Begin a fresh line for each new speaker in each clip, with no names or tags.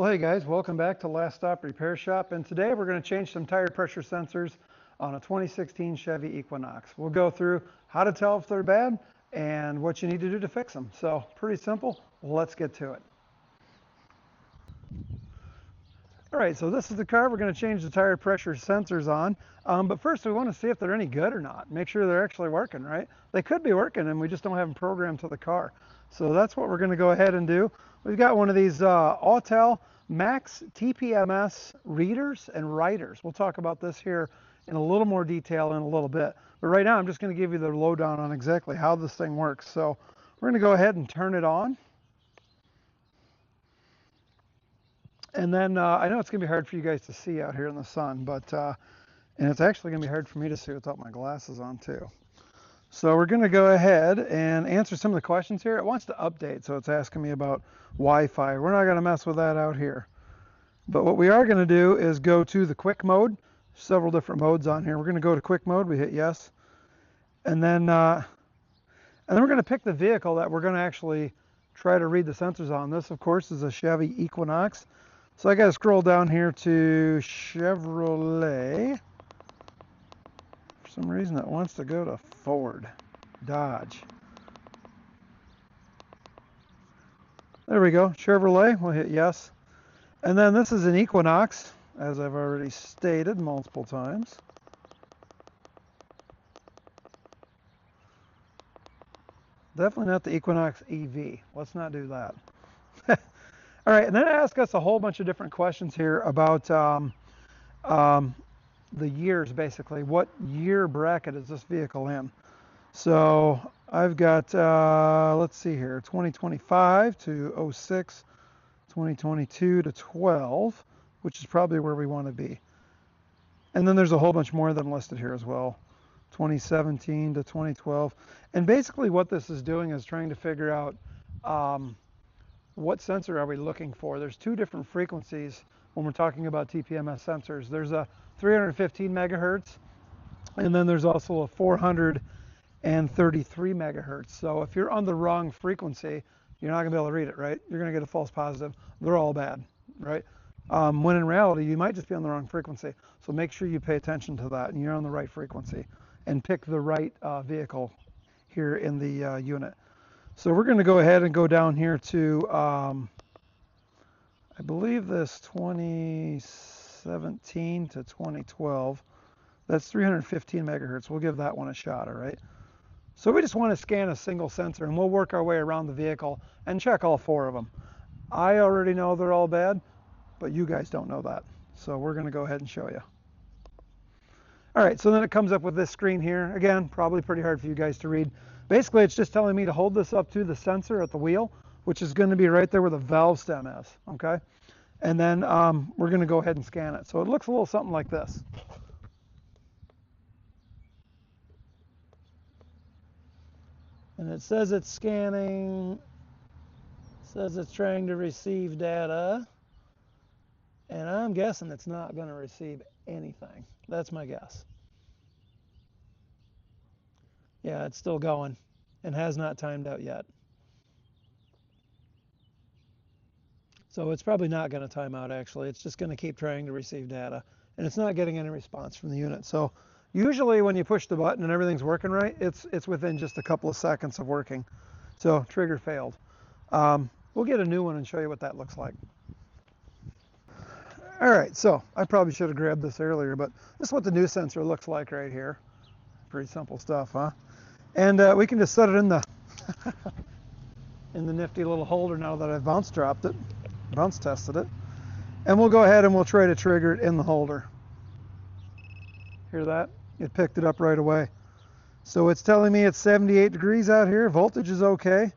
Well, hey guys, welcome back to Last Stop Repair Shop, and today we're going to change some tire pressure sensors on a 2016 Chevy Equinox. We'll go through how to tell if they're bad and what you need to do to fix them. So pretty simple. Let's get to it. All right, so this is the car we're going to change the tire pressure sensors on, but first we want to see if they're any good or not. Make sure they're actually working, right? They could be working and we just don't have them programmed to the car. So that's what we're going to go ahead and do. We've got one of these Autel Max TPMS readers and writers. We'll talk about this here in a little more detail in a little bit. But right now I'm just going to give you the lowdown on exactly how this thing works. So we're going to go ahead and turn it on. And then I know it's going to be hard for you guys to see out here in the sun, but and it's actually going to be hard for me to see without my glasses on too. So we're going to go ahead and answer some of the questions here. It wants to update, so it's asking me about Wi-Fi. We're not going to mess with that out here. But what we are going to do is go to the quick mode. Several different modes on here. We're going to go to quick mode. We hit yes. And then we're going to pick the vehicle that we're going to actually try to read the sensors on. This, of course, is a Chevy Equinox. So I got to scroll down here to Chevrolet. For some reason, it wants to go to Ford, Dodge. There we go, Chevrolet. We'll hit yes. And then this is an Equinox, as I've already stated multiple times. Definitely not the Equinox EV. Let's not do that. All right, and then ask us a whole bunch of different questions here about the years, basically. What year bracket is this vehicle in? So I've got, let's see here, 2025 to 06, 2022 to 12, which is probably where we want to be. And then there's a whole bunch more than listed here as well, 2017 to 2012. And basically what this is doing is trying to figure out what sensor are we looking for. There's two different frequencies when we're talking about TPMS sensors. There's a 315 megahertz, and then there's also a 433 megahertz. So if you're on the wrong frequency, you're not going to be able to read it, right? You're going to get a false positive. They're all bad, right? When in reality, you might just be on the wrong frequency. So make sure you pay attention to that and you're on the right frequency, and pick the right vehicle here in the unit. So we're going to go ahead and go down here to, I believe this 2017 to 2012. That's 315 megahertz. We'll give that one a shot, all right? So we just want to scan a single sensor, and we'll work our way around the vehicle and check all four of them. I already know they're all bad, but you guys don't know that. So we're going to go ahead and show you. All right, so then it comes up with this screen here. Again, probably pretty hard for you guys to read. Basically, it's just telling me to hold this up to the sensor at the wheel, which is going to be right there where the valve stem is, okay? And then we're going to go ahead and scan it. So it looks a little something like this. And it says it's scanning, says it's trying to receive data, and I'm guessing it's not going to receive anything. That's my guess. Yeah, it's still going and has not timed out yet. So it's probably not going to time out, actually. It's just going to keep trying to receive data, and it's not getting any response from the unit. So usually when you push the button and everything's working right, it's within just a couple of seconds of working. So trigger failed. We'll get a new one and show you what that looks like. All right, so I probably should have grabbed this earlier, but this is what the new sensor looks like right here. Pretty simple stuff, huh? And we can just set it in the in the nifty little holder now that I've bounce tested it. And we'll go ahead and we'll try to trigger it in the holder. Hear that? It picked it up right away. So it's telling me it's 78 degrees out here. Voltage is okay.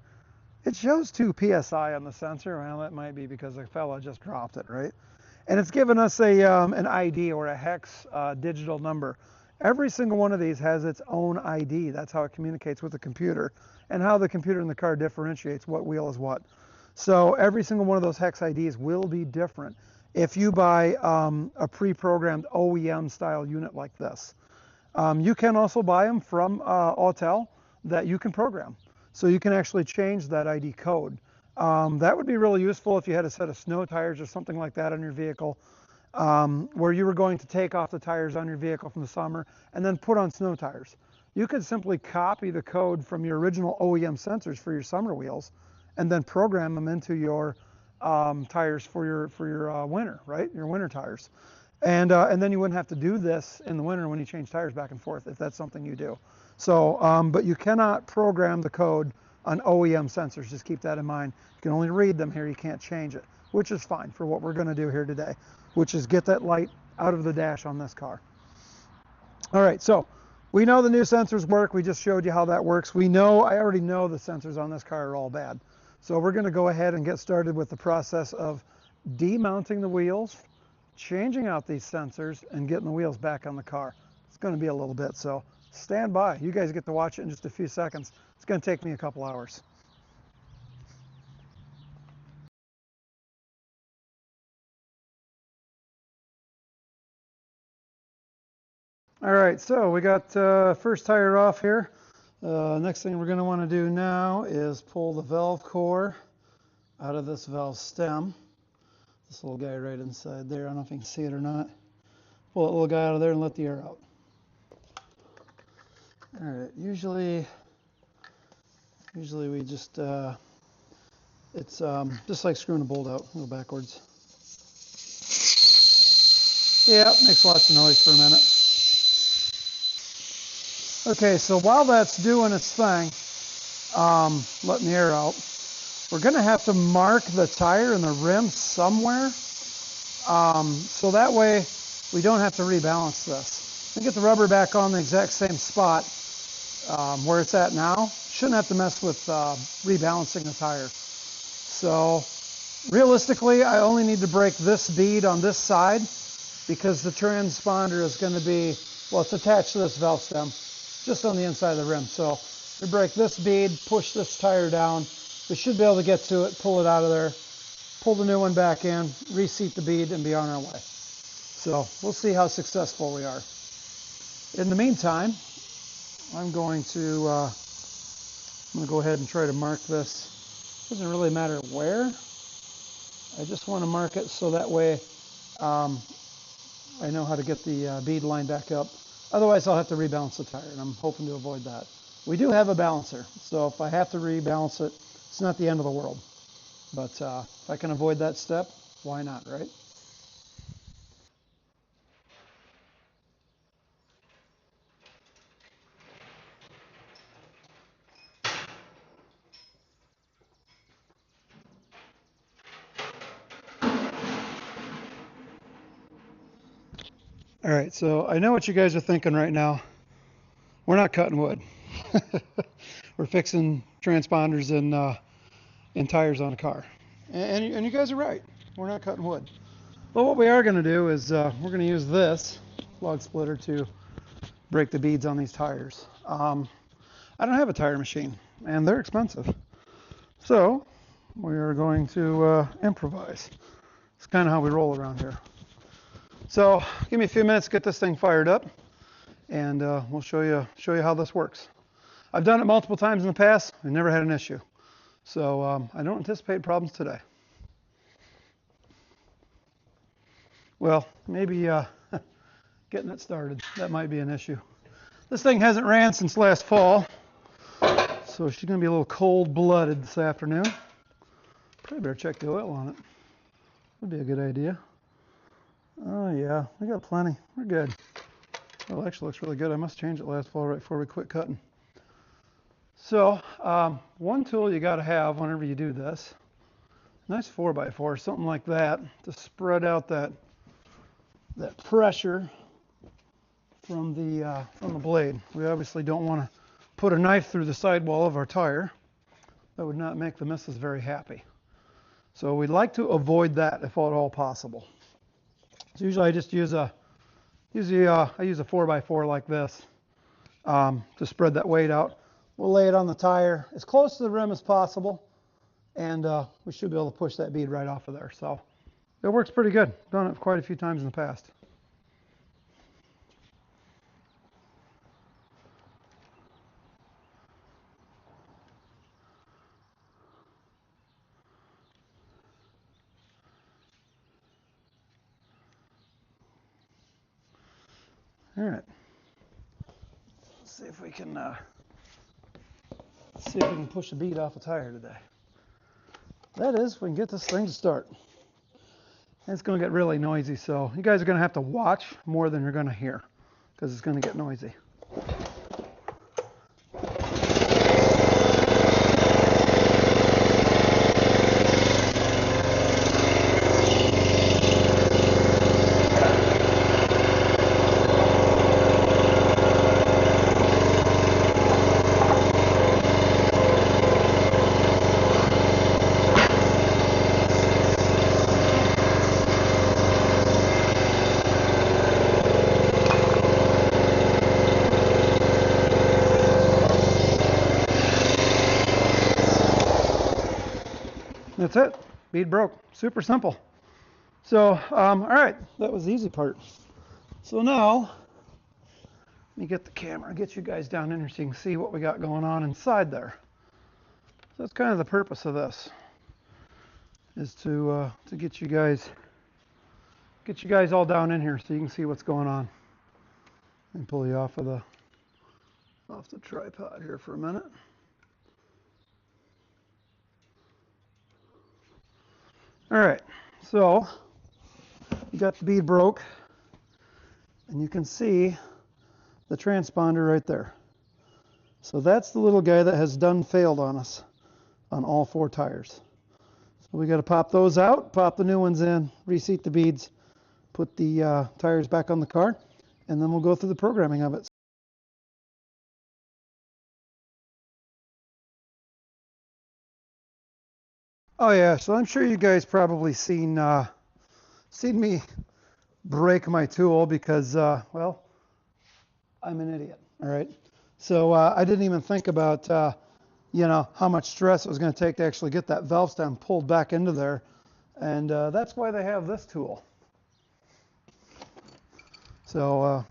It shows 2 PSI on the sensor. Well, that might be because the fella just dropped it, right? And it's given us a an ID, or a hex digital number. Every single one of these has its own ID. That's how it communicates with the computer, and how the computer in the car differentiates what wheel is what. So every single one of those hex IDs will be different if you buy a pre-programmed OEM style unit like this. You can also buy them from Autel that you can program. So you can actually change that ID code. That would be really useful if you had a set of snow tires or something like that on your vehicle, where you were going to take off the tires on your vehicle from the summer and then put on snow tires. You could simply copy the code from your original OEM sensors for your summer wheels and then program them into your tires for your winter, right? Your winter tires. And then you wouldn't have to do this in the winter when you change tires back and forth, if that's something you do. So, but you cannot program the code on OEM sensors. Just keep that in mind. You can only read them here. You can't change it, which is fine for what we're going to do here today, which is get that light out of the dash on this car. All right, so we know the new sensors work. We just showed you how that works. I already know the sensors on this car are all bad. So we're going to go ahead and get started with the process of demounting the wheels, changing out these sensors, and getting the wheels back on the car. It's going to be a little bit, so stand by. You guys get to watch it in just a few seconds. It's going to take me a couple hours. All right, so we got first tire off here. Next thing we're going to want to do now is pull the valve core out of this valve stem. This little guy right inside there. I don't know if you can see it or not. Pull that little guy out of there and let the air out. All right, usually we just, it's just like screwing a bolt out, go backwards. Yeah, makes lots of noise for a minute. Okay, so while that's doing its thing, letting the air out, we're going to have to mark the tire and the rim somewhere, so that way we don't have to rebalance this. We get the rubber back on the exact same spot where it's at now. Shouldn't have to mess with rebalancing the tire. So realistically, I only need to break this bead on this side because the transponder is going to be, well, it's attached to this valve stem just on the inside of the rim. So we break this bead, push this tire down. We should be able to get to it, pull it out of there, pull the new one back in, reseat the bead, and be on our way. So we'll see how successful we are. In the meantime, I'm going to go ahead and try to mark this. Doesn't really matter where. I just want to mark it so that way I know how to get the bead line back up. Otherwise, I'll have to rebalance the tire, and I'm hoping to avoid that. We do have a balancer, so if I have to rebalance it, it's not the end of the world. But if I can avoid that step, why not, right? All right, so I know what you guys are thinking right now. We're not cutting wood. We're fixing transponders and tires on a car. And you guys are right. We're not cutting wood. But what we are going to do is we're going to use this log splitter to break the beads on these tires. I don't have a tire machine, and they're expensive. So we are going to improvise. It's kind of how we roll around here. So give me a few minutes to get this thing fired up, and we'll show you how this works. I've done it multiple times in the past and never had an issue. So I don't anticipate problems today. Well, maybe getting it started, that might be an issue. This thing hasn't ran since last fall, so she's going to be a little cold-blooded this afternoon. Probably better check the oil on it. Would be a good idea. Oh yeah, we got plenty. We're good. Well, it actually looks really good. I must change it last fall right before we quit cutting. So one tool you got to have whenever you do this, nice 4x4, something like that, to spread out that pressure from the blade. We obviously don't want to put a knife through the sidewall of our tire. That would not make the missus very happy. So we'd like to avoid that if at all possible. So usually I just use I use a 4x4 like this to spread that weight out. We'll lay it on the tire as close to the rim as possible, and we should be able to push that bead right off of there. So it works pretty good. Done it quite a few times in the past. All right. Let's see if we can push a bead off a tire today. That is, we can get this thing to start. And it's going to get really noisy, so you guys are going to have to watch more than you're going to hear because it's going to get noisy. That's it. Bead broke. Super simple. So, all right, that was the easy part. So now, let me get the camera, get you guys down in here so you can see what we got going on inside there. So that's kind of the purpose of this, is to get you guys all down in here so you can see what's going on. Let me pull you off the tripod here for a minute. All right, so you got the bead broke, and you can see the transponder right there. So that's the little guy that has done failed on us on all 4 tires. So we got to pop those out, pop the new ones in, reseat the beads, put the tires back on the car, and then we'll go through the programming of it. Oh yeah, so I'm sure you guys probably seen me break my tool because, well, I'm an idiot, all right? So I didn't even think about, how much stress it was going to take to actually get that valve stem pulled back into there. And that's why they have this tool. So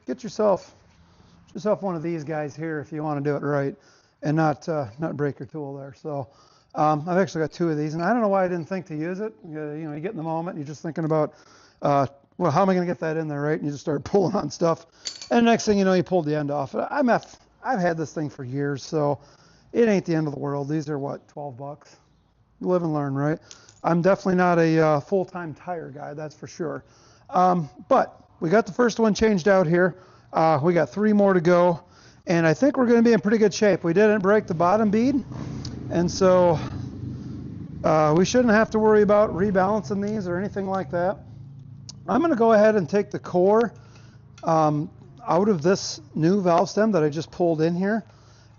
get yourself one of these guys here if you want to do it right and not break your tool there. So I've actually got 2 of these, and I don't know why I didn't think to use it. You get in the moment, and you're just thinking about, well, how am I going to get that in there, right? And you just start pulling on stuff, and next thing you know, you pulled the end off. I've had this thing for years, so it ain't the end of the world. These are what, $12? Live and learn, right? I'm definitely not a full-time tire guy, that's for sure. But we got the first one changed out here. We got 3 more to go, and I think we're going to be in pretty good shape. We didn't break the bottom bead, and so we shouldn't have to worry about rebalancing these or anything like that. I'm going to go ahead and take the core out of this new valve stem that I just pulled in here,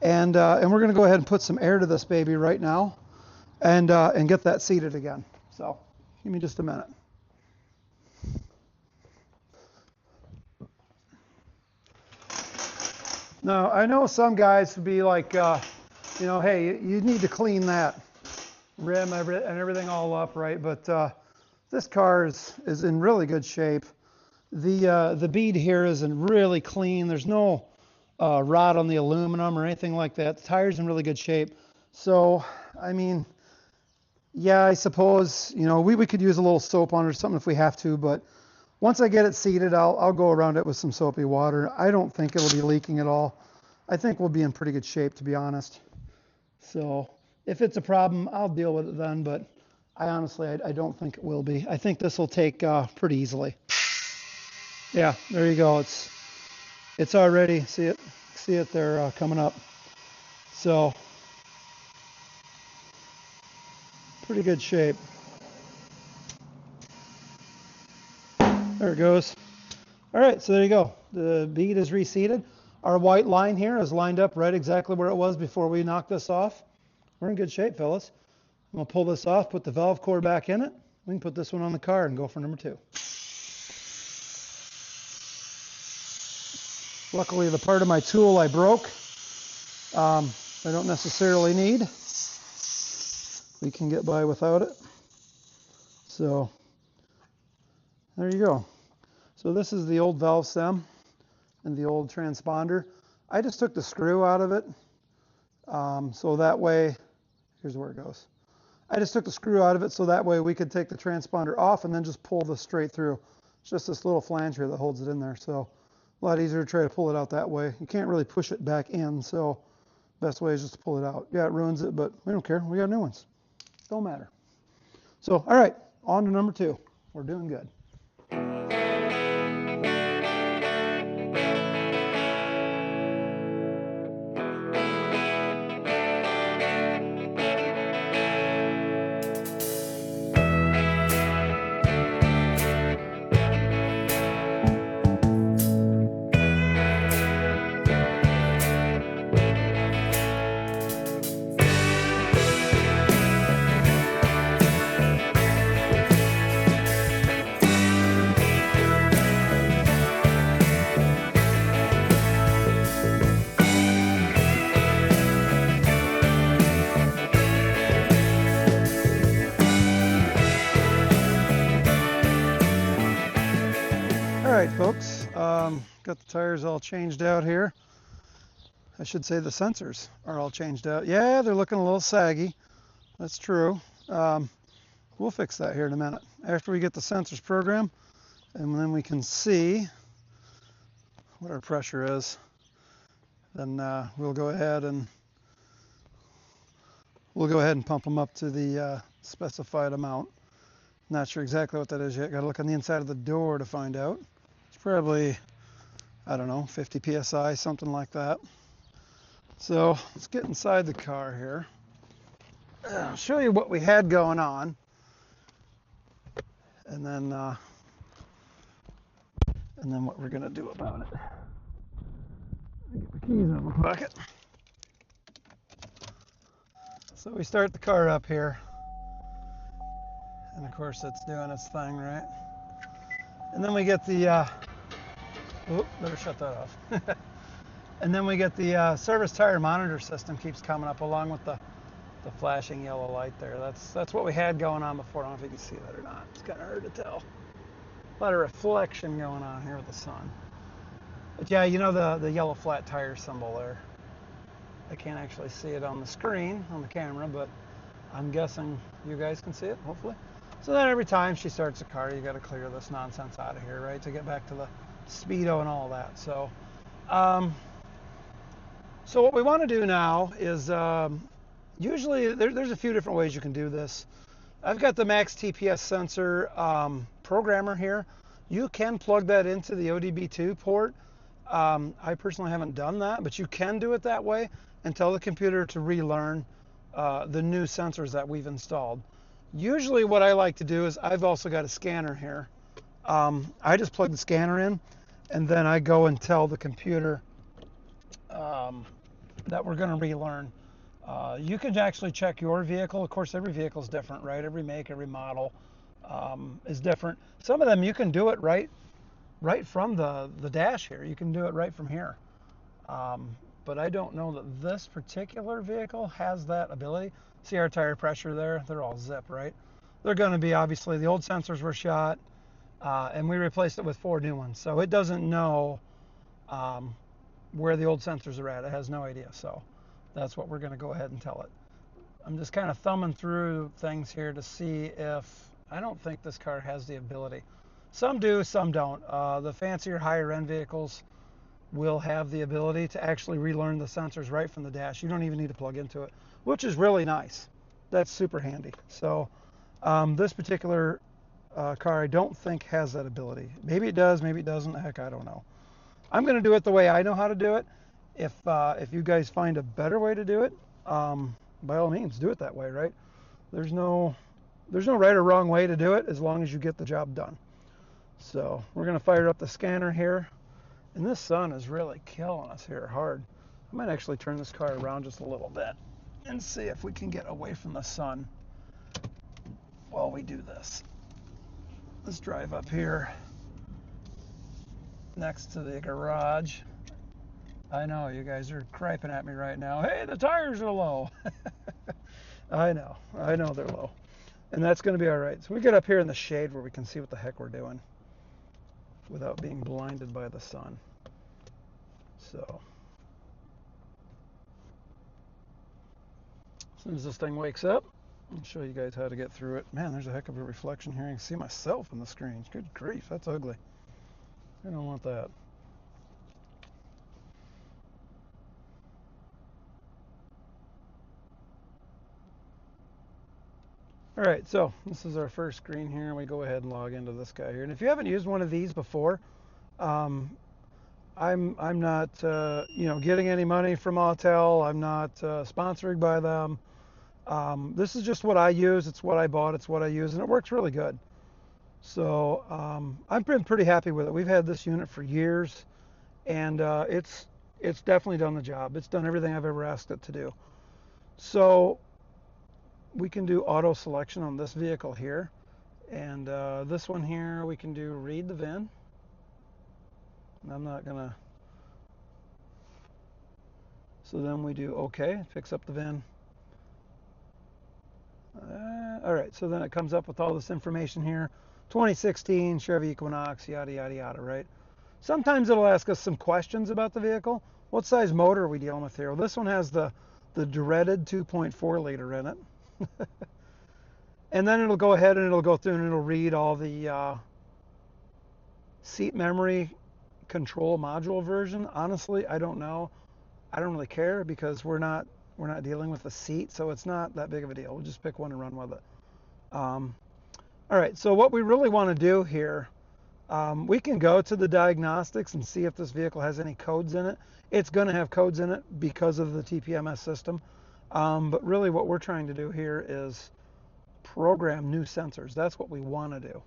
and we're going to go ahead and put some air to this baby right now, and get that seated again. So give me just a minute. Now I know some guys would be like, hey, you need to clean that rim and everything all up, right? But this car is in really good shape. The bead here is in really clean. There's no rot on the aluminum or anything like that. The tire's in really good shape. So, I mean, yeah, I suppose, we could use a little soap on it or something if we have to, but once I get it seated, I'll go around it with some soapy water. I don't think it'll be leaking at all. I think we'll be in pretty good shape, to be honest. So if it's a problem, I'll deal with it then, but I don't think it will be. I think this will take pretty easily. Yeah, there you go. It's already, see it there coming up. So pretty good shape. There it goes. All right, so there you go. The bead is reseated. Our white line here is lined up right exactly where it was before we knocked this off. We're in good shape, fellas. I'm going to pull this off, put the valve core back in it. We can put this one on the car and go for number 2. Luckily, the part of my tool I broke, I don't necessarily need. We can get by without it. So there you go. So this is the old valve stem and the old transponder. I just took the screw out of it. So that way, here's where it goes. I just took the screw out of it so that way we could take the transponder off and then just pull this straight through. It's just this little flange here that holds it in there. So A lot easier to try to pull it out that way. You can't really push it back in, so best way is just to pull it out. Yeah, it ruins it, but we don't care. We got new ones. Don't matter. So, all right, on to number 2. We're doing good. All right, folks, got the tires all changed out here. I should say the sensors are all changed out. Yeah, they're looking a little saggy. That's true. We'll fix that here in a minute. After we get the sensors programmed, and then we can see what our pressure is, then we'll go ahead and pump them up to the specified amount. Not sure exactly what that is yet. Got to look on the inside of the door to find out. It's probably, I don't know, 50 psi, something like that. So let's get inside the car here. I'll show you what we had going on, and then what we're gonna do about it. Get the keys in my pocket. So we start the car up here, and of course it's doing its thing, right? And then we get the better shut that off. And then we get the service tire monitor system keeps coming up along with the flashing yellow light there. That's what we had going on before. I don't know if you can see that or not. It's kind of hard to tell. A lot of reflection going on here with the sun. But yeah, you know the yellow flat tire symbol there. I can't actually see it on the screen, on the camera, but I'm guessing you guys can see it, hopefully. So then every time she starts the car, you got to clear this nonsense out of here, right, to get back to the speedo and all that. So, so what we want to do now is, usually there's a few different ways you can do this. I've got the Max TPS sensor programmer here. You can plug that into the ODB2 port. I personally haven't done that, but you can do it that way and tell the computer to relearn the new sensors that we've installed. Usually what I like to do is, I've also got a scanner here. I just plug the scanner in, and then I go and tell the computer that we're going to relearn. You can actually check your vehicle. Of course, every vehicle is different, right? Every make, every model is different. Some of them you can do it right from the dash here. You can do it right from here. But I don't know that this particular vehicle has that ability. See our tire pressure there? They're all zip, right? They're going to be, obviously, the old sensors were shot, and we replaced it with 4 new ones. So it doesn't know where the old sensors are at. It has no idea. So that's what we're going to go ahead and tell it. I'm just kind of thumbing through things here to see if, I don't think this car has the ability. Some do, some don't. The fancier, higher end vehicles will have the ability to actually relearn the sensors right from the dash. You don't even need to plug into it, which is really nice. That's super handy. So this particular car I don't think has that ability. Maybe it does, maybe it doesn't. Heck, I don't know. I'm going to do it the way I know how to do it. If you guys find a better way to do it, by all means, do it that way, right? There's no right or wrong way to do it as long as you get the job done. So we're going to fire up the scanner here. And this sun is really killing us here hard. I might actually turn this car around just a little bit and see if we can get away from the sun while we do this. Let's drive up here next to the garage. I know you guys are griping at me right now. Hey, the tires are low. I know they're low. And that's going to be all right. So we get up here in the shade where we can see what the heck we're doing without being blinded by the sun. So as soon as this thing wakes up, I'll show you guys how to get through it. Man, there's a heck of a reflection here. I can see myself in the screen. Good grief, that's ugly. I don't want that. All right, so this is our first screen here. We go ahead and log into this guy here. And if you haven't used one of these before, um, I'm not getting any money from Autel. I'm not sponsored by them. This is just what I use. It's what I bought. It's what I use, and it works really good. So I've been pretty happy with it. We've had this unit for years, and it's definitely done the job. It's done everything I've ever asked it to do. So we can do auto selection on this vehicle here, and this one here we can do read the VIN. And I'm not gonna. So then we do OK. It picks up the VIN. All right, so then it comes up with all this information here. 2016 Chevy Equinox, yada, yada, yada, right? Sometimes it'll ask us some questions about the vehicle. What size motor are we dealing with here? Well, this one has the dreaded 2.4 liter in it. And then it'll go ahead and it'll go through and it'll read all the seat memory control module version. Honestly, I don't know. I don't really care because we're not dealing with the seat, so it's not that big of a deal. We'll just pick one and run with it. All right, so what we really want to do here, we can go to the diagnostics and see if this vehicle has any codes in it. It's going to have codes in it because of the TPMS system. But really what we're trying to do here is program new sensors. That's what we want to do.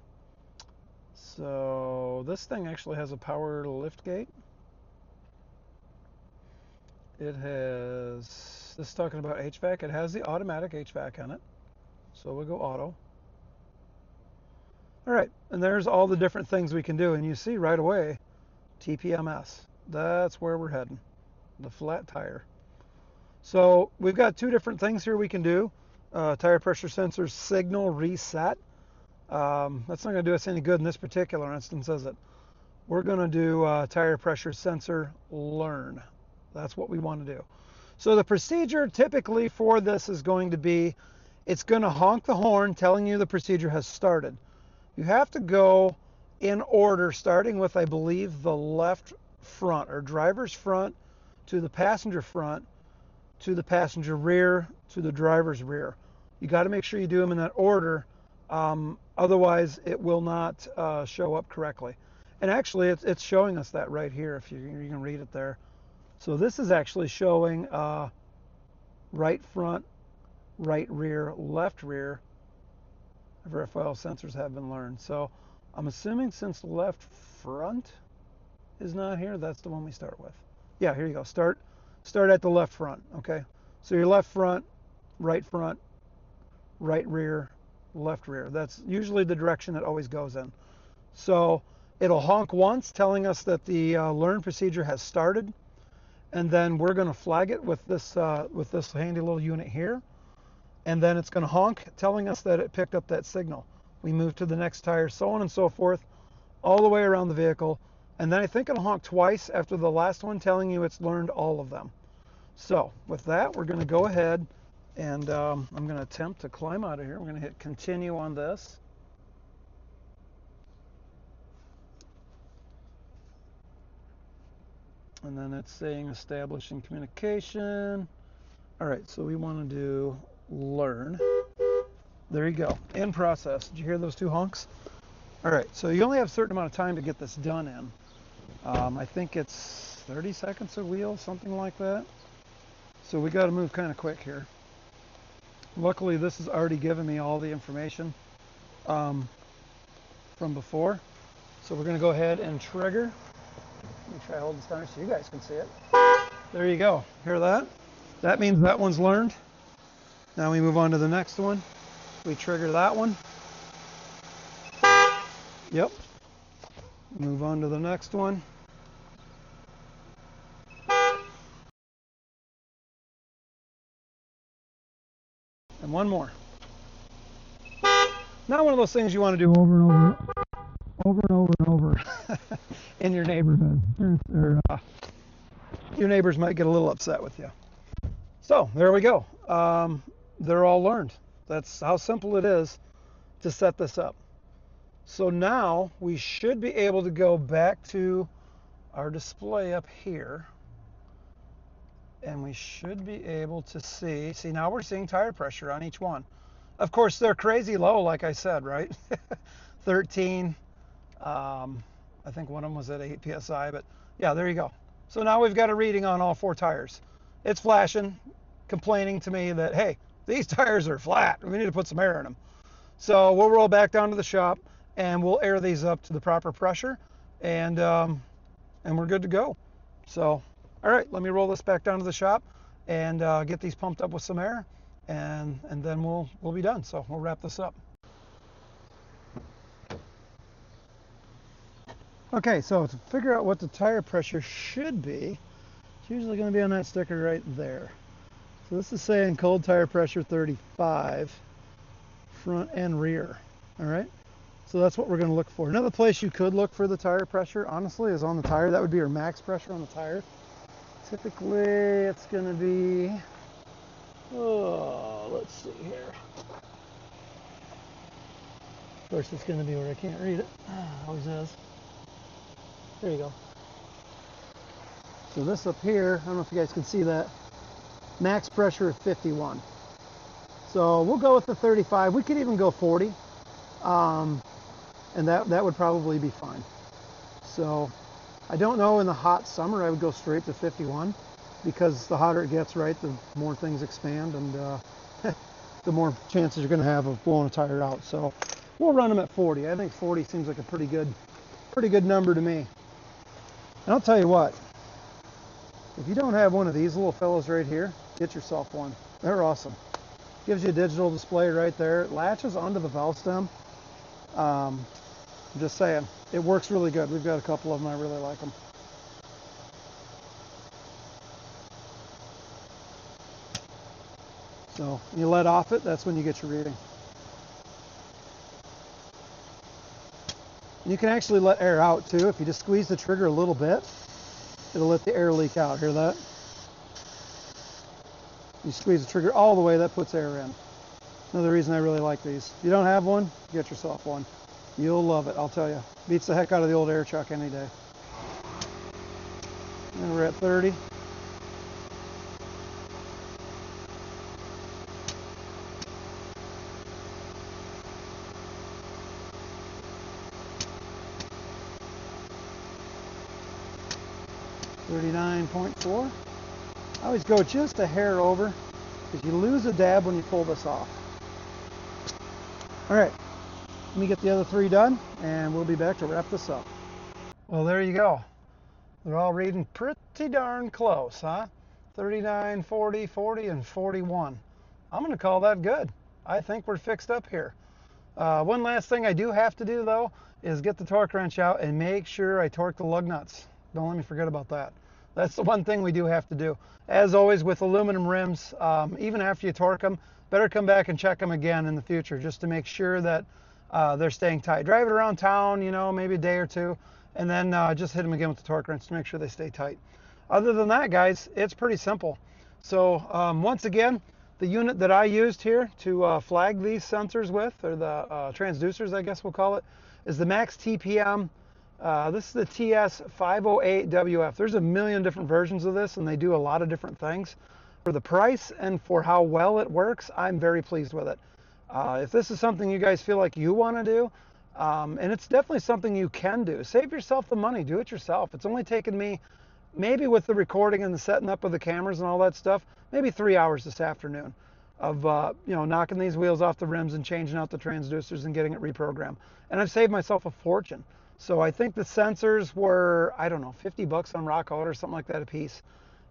So this thing actually has a power lift gate. It has, this is talking about HVAC. It has the automatic HVAC in it. So we'll go auto. All right, and there's all the different things we can do. And you see right away, TPMS. That's where we're heading, the flat tire. So we've got two different things here we can do. Tire pressure sensor signal reset. That's not going to do us any good in this particular instance, is it? We're going to do tire pressure sensor learn. That's what we want to do. So the procedure typically for this is going to be, it's going to honk the horn telling you the procedure has started. You have to go in order, starting with, I believe, the left front, or driver's front to the passenger front, to the passenger rear, to the driver's rear. You got to make sure you do them in that order. Otherwise, it will not show up correctly. And actually, it's showing us that right here, if you can read it there. So this is actually showing right front, right rear, left rear. Verify all sensors have been learned. So I'm assuming since left front is not here, that's the one we start with. Yeah, here you go. Start at the left front. Okay. So your left front, right rear, left rear. That's usually the direction it always goes in. So it'll honk once, telling us that the learn procedure has started, and then we're going to flag it with this handy little unit here, and then it's going to honk, telling us that it picked up that signal. We move to the next tire, so on and so forth, all the way around the vehicle, and then I think it'll honk twice after the last one, telling you it's learned all of them. So with that, we're going to go ahead and I'm going to attempt to climb out of here. We're going to hit continue on this. And then it's saying establishing communication. All right, so we want to do learn. There you go, in process. Did you hear those two honks? All right, so you only have a certain amount of time to get this done in. I think it's 30 seconds a wheel, something like that. So we got to move kind of quick here. Luckily, this has already given me all the information from before. So we're going to go ahead and trigger. Let me try to hold this down so you guys can see it. There you go. Hear that? That means that one's learned. Now we move on to the next one. We trigger that one. Yep. Move on to the next one. And one more. Not one of those things you want to do over and over in your neighborhood. Your neighbors might get a little upset with you. So there we go. They're all learned. That's how simple it is to set this up. So now we should be able to go back to our display up here, and we should be able to see now we're seeing tire pressure on each one. Of course, they're crazy low, like I said, right? 13. I think one of them was at 8 psi, but yeah, there you go. So now we've got a reading on all 4 tires. It's flashing, complaining to me that, hey, these tires are flat. We need to put some air in them. So we'll roll back down to the shop and we'll air these up to the proper pressure, and we're good to go. So, all right, let me roll this back down to the shop and get these pumped up with some air, and then we'll be done. So we'll wrap this up. Okay, so to figure out what the tire pressure should be, it's usually going to be on that sticker right there. So this is saying cold tire pressure 35, front and rear. All right, so that's what we're going to look for. Another place you could look for the tire pressure, honestly, is on the tire. That would be your max pressure on the tire. Typically, it's going to be, let's see here. Of course, it's going to be where I can't read it. Always is. There you go. So this up here, I don't know if you guys can see that, max pressure of 51. So we'll go with the 35. We could even go 40, and that would probably be fine. So I don't know, in the hot summer I would go straight to 51, because the hotter it gets, right, the more things expand, and the more chances you're going to have of blowing a tire out. So we'll run them at 40. I think 40 seems like a pretty good number to me. And I'll tell you what, if you don't have one of these little fellas right here, get yourself one. They're awesome. Gives you a digital display right there. It latches onto the valve stem. I'm just saying, it works really good. We've got a couple of them. I really like them. So you let off it, that's when you get your reading. You can actually let air out too. If you just squeeze the trigger a little bit, it'll let the air leak out. Hear that? You squeeze the trigger all the way, that puts air in. Another reason I really like these. If you don't have one, get yourself one. You'll love it, I'll tell you. Beats the heck out of the old air chuck any day. And we're at 30. .4. I always go just a hair over, because you lose a dab when you pull this off. All right, let me get the other 3 done, and we'll be back to wrap this up. Well, there you go. They're all reading pretty darn close, huh? 39, 40, 40, and 41. I'm going to call that good. I think we're fixed up here. One last thing I do have to do, though, is get the torque wrench out and make sure I torque the lug nuts. Don't let me forget about that. That's the one thing we do have to do. As always with aluminum rims, even after you torque them, better come back and check them again in the future, just to make sure that they're staying tight. Drive it around town, you know, maybe a day or two, and then just hit them again with the torque wrench to make sure they stay tight. Other than that, guys, it's pretty simple. So once again, the unit that I used here to flag these sensors with, or the transducers, I guess we'll call it, is the Max TPM. This is the TS508WF. There's a million different versions of this, and they do a lot of different things. For the price and for how well it works, I'm very pleased with it. If this is something you guys feel like you want to do, and it's definitely something you can do, save yourself the money, do it yourself. It's only taken me, maybe with the recording and the setting up of the cameras and all that stuff, maybe 3 hours this afternoon of knocking these wheels off the rims and changing out the transducers and getting it reprogrammed. And I've saved myself a fortune. So I think the sensors were, I don't know, 50 bucks on Rock Auto or something like that a piece.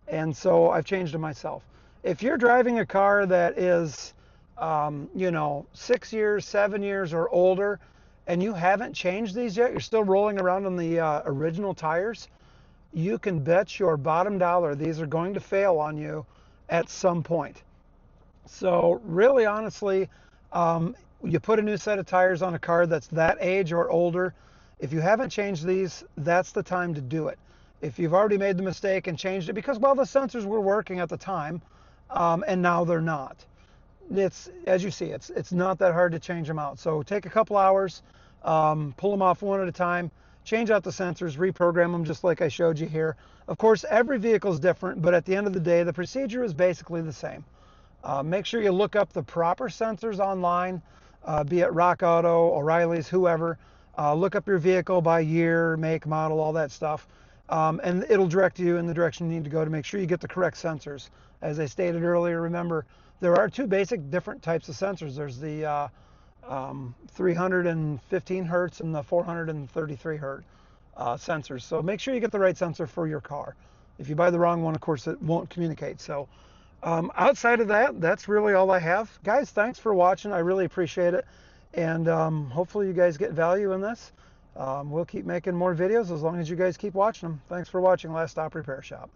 And so I've changed them myself. If you're driving a car that is, 6 years, 7 years or older, and you haven't changed these yet, you're still rolling around on the original tires, you can bet your bottom dollar these are going to fail on you at some point. So really, honestly, you put a new set of tires on a car that's that age or older, if you haven't changed these, that's the time to do it. If you've already made the mistake and changed it because, well, the sensors were working at the time, and now they're not. It's, as you see, it's not that hard to change them out. So take a couple hours, pull them off one at a time, change out the sensors, reprogram them just like I showed you here. Of course, every vehicle is different, but at the end of the day, the procedure is basically the same. Make sure you look up the proper sensors online, be it Rock Auto, O'Reilly's, whoever. Look up your vehicle by year, make, model, all that stuff. And it'll direct you in the direction you need to go to make sure you get the correct sensors. As I stated earlier, remember, there are two basic different types of sensors. There's the 315 hertz and the 433 hertz sensors. So make sure you get the right sensor for your car. If you buy the wrong one, of course, it won't communicate. So outside of that, that's really all I have. Guys, thanks for watching. I really appreciate it. And hopefully you guys get value in this. We'll keep making more videos as long as you guys keep watching them. Thanks for watching Last Stop Repair Shop.